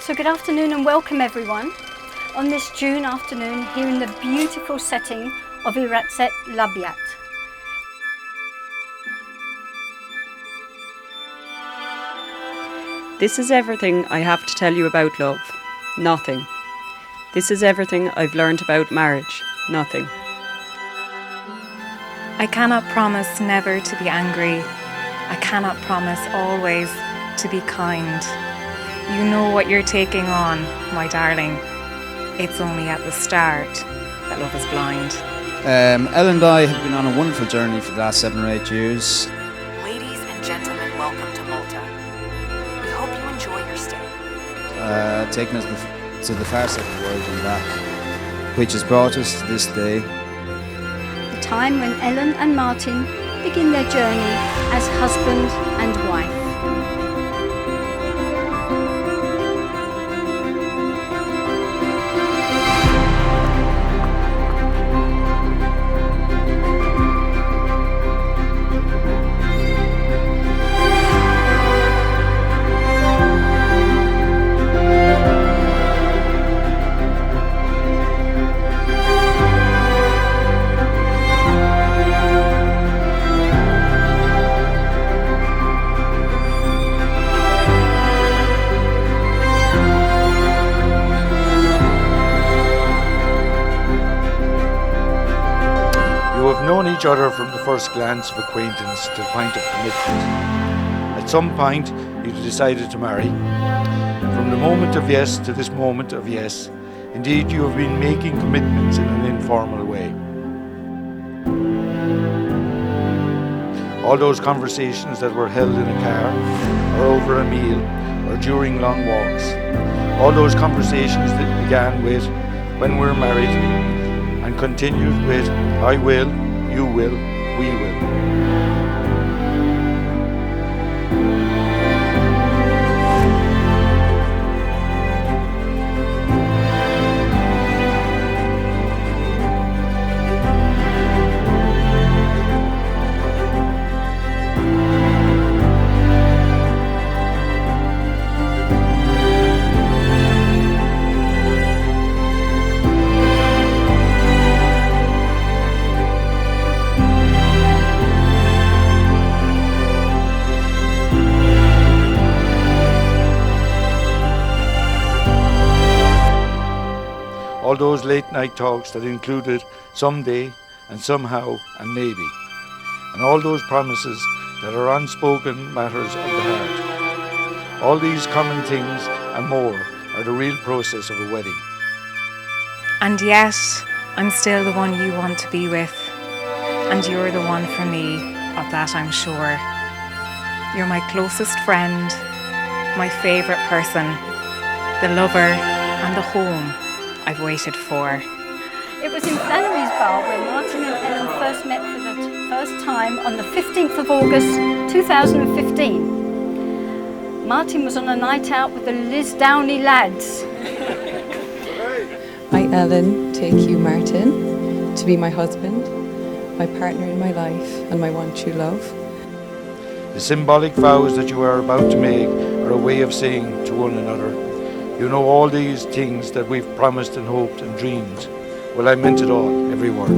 So good afternoon and welcome everyone on this June afternoon here in the beautiful setting of Iratset Labiat. This is everything I have to tell you about love. Nothing. This is everything I've learned about marriage. Nothing. I cannot promise never to be angry. I cannot promise always to be kind. You know what you're taking on, my darling. It's only at the start that love is blind. Ellen and I have been on a wonderful journey for the last 7 or 8 years. Ladies and gentlemen, welcome to Malta. We hope you enjoy your stay. Taking us to the far side of the world and back, which has brought us to this day. The time when Ellen and Martin begin their journey as husband and wife. You have known each other from the first glance of acquaintance to the point of commitment. At some point, you decided to marry. From the moment of yes to this moment of yes, indeed you have been making commitments in an informal way. All those conversations that were held in a car, or over a meal, or during long walks. All those conversations that began with, when we're married, and continued with, I will, you will, we will. All those late night talks that included someday and somehow and maybe. And all those promises that are unspoken matters of the heart. All these common things and more are the real process of a wedding. And yet, I'm still the one you want to be with. And you're the one for me, of that I'm sure. You're my closest friend, my favourite person, the lover and the home I've waited for. It was in Flannery's Bar where Martin and Ellen first met for the first time on the 15th of August 2015. Martin was on a night out with the Liz Downey lads. I, Ellen, take you, Martin, to be my husband, my partner in my life and my one true love. The symbolic vows that you are about to make are a way of saying to one another, you know all these things that we've promised and hoped and dreamed. Well, I meant it all, every word.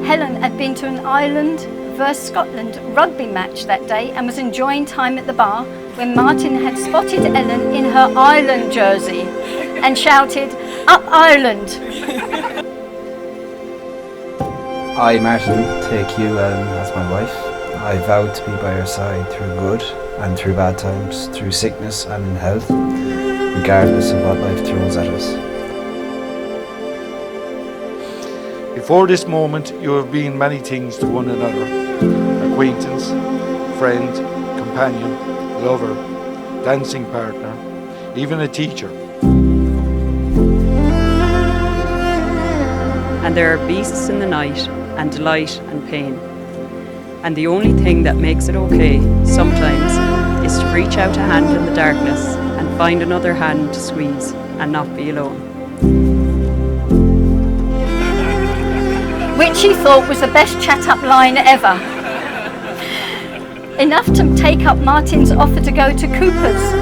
Helen had been to an Ireland vs Scotland rugby match that day and was enjoying time at the bar when Martin had spotted Ellen in her Ireland jersey and shouted, "Up Ireland!" I, Martin, take you, Ellen, as my wife. I vow to be by your side through good and through bad times, through sickness and in health, regardless of what life throws at us. Before this moment, you have been many things to one another. Acquaintance, friend, companion, lover, dancing partner, even a teacher. And there are beasts in the night, and delight and pain. And the only thing that makes it okay, sometimes, is to reach out a hand in the darkness and find another hand to squeeze and not be alone. Which he thought was the best chat-up line ever. enough to take up Martin's offer to go to Copper's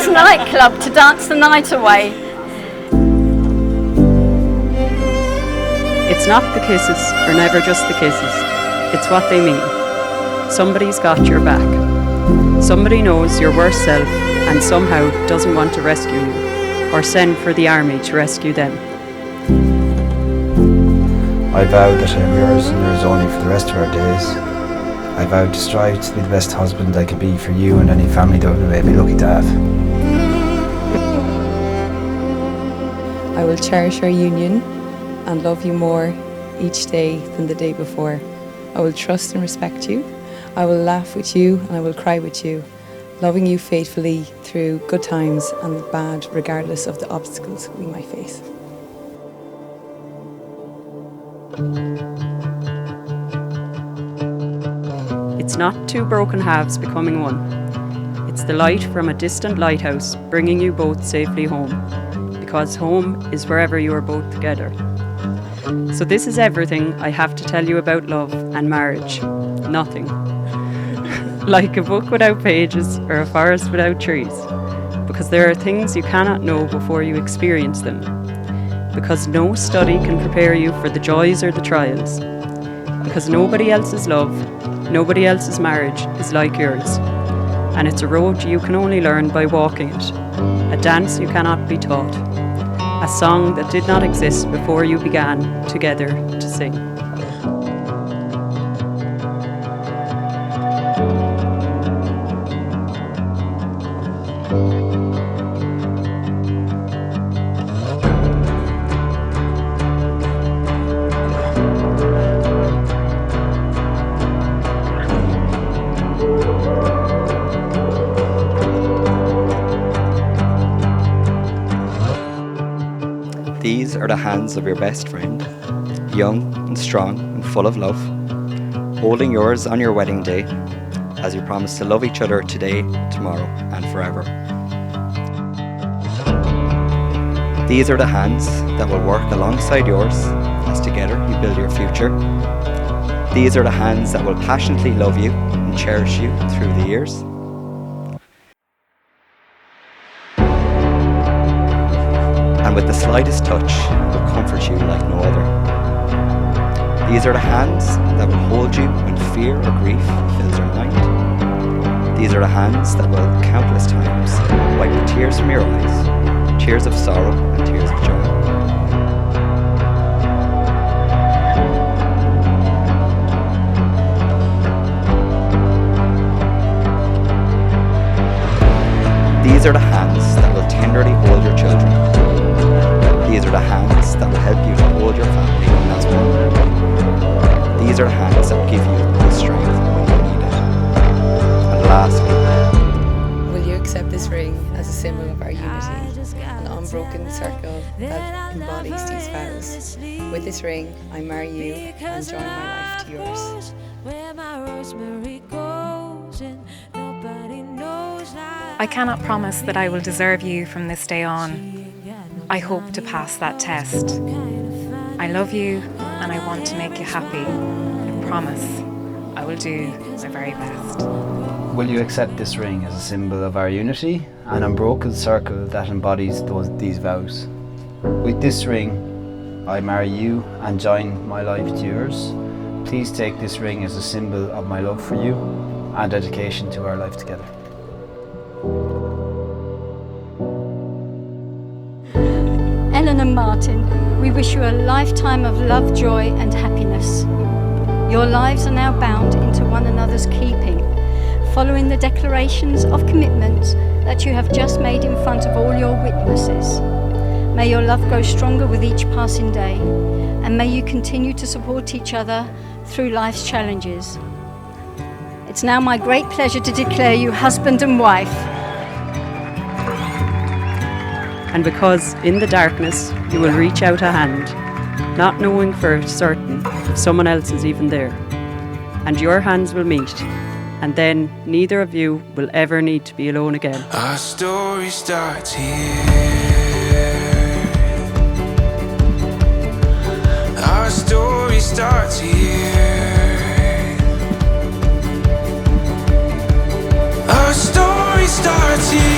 nightclub to dance the night away. It's not the kisses, or never just the kisses. It's what they mean. Somebody's got your back. Somebody knows your worst self and somehow doesn't want to rescue you, or send for the army to rescue them. I vow that I am yours and yours only for the rest of our days. I vow to strive to be the best husband I can be for you and any family that we may be lucky to have. I will cherish our union and love you more each day than the day before. I will trust and respect you. I will laugh with you and I will cry with you, loving you faithfully through good times and bad, regardless of the obstacles we might face. It's not two broken halves becoming one. It's the light from a distant lighthouse bringing you both safely home, because home is wherever you are both together. So this is everything I have to tell you about love and marriage. Nothing. Like a book without pages or a forest without trees. Because there are things you cannot know before you experience them. Because no study can prepare you for the joys or the trials. Because nobody else's love, nobody else's marriage is like yours. And it's a road you can only learn by walking it. A dance you cannot be taught. A song that did not exist before you began together to sing. These are the hands of your best friend, young and strong and full of love, holding yours on your wedding day as you promise to love each other today, tomorrow and forever. These are the hands that will work alongside yours as together you build your future. These are the hands that will passionately love you and cherish you through the years. And with the slightest touch will comfort you like no other. These are the hands that will hold you when fear or grief fills your mind. These are the hands that will countless times wipe the tears from your eyes, tears of sorrow and tears of joy. These are the hands that will tenderly hold your children. These are the hands that will help you to hold your family as one. These are the hands that will give you the strength when you need it. And lastly, Will you accept this ring as a symbol of our unity, an unbroken circle that embodies these vows? With this ring, I marry you and join my life to yours. I cannot promise that I will deserve you from this day on. I hope to pass that test. I love you and I want to make you happy. I promise I will do my very best. Will you accept this ring as a symbol of our unity, an unbroken circle that embodies these vows? With this ring, I marry you and join my life to yours. Please take this ring as a symbol of my love for you and dedication to our life together. Ellen and Martin, we wish you a lifetime of love, joy and happiness. Your lives are now bound into one another's keeping, following the declarations of commitment that you have just made in front of all your witnesses. May your love grow stronger with each passing day, and may you continue to support each other through life's challenges. It's now my great pleasure to declare you husband and wife. And because in the darkness you will reach out a hand, not knowing for certain if someone else is even there. And your hands will meet, and then neither of you will ever need to be alone again. Our story starts here. Our story starts here. starts here.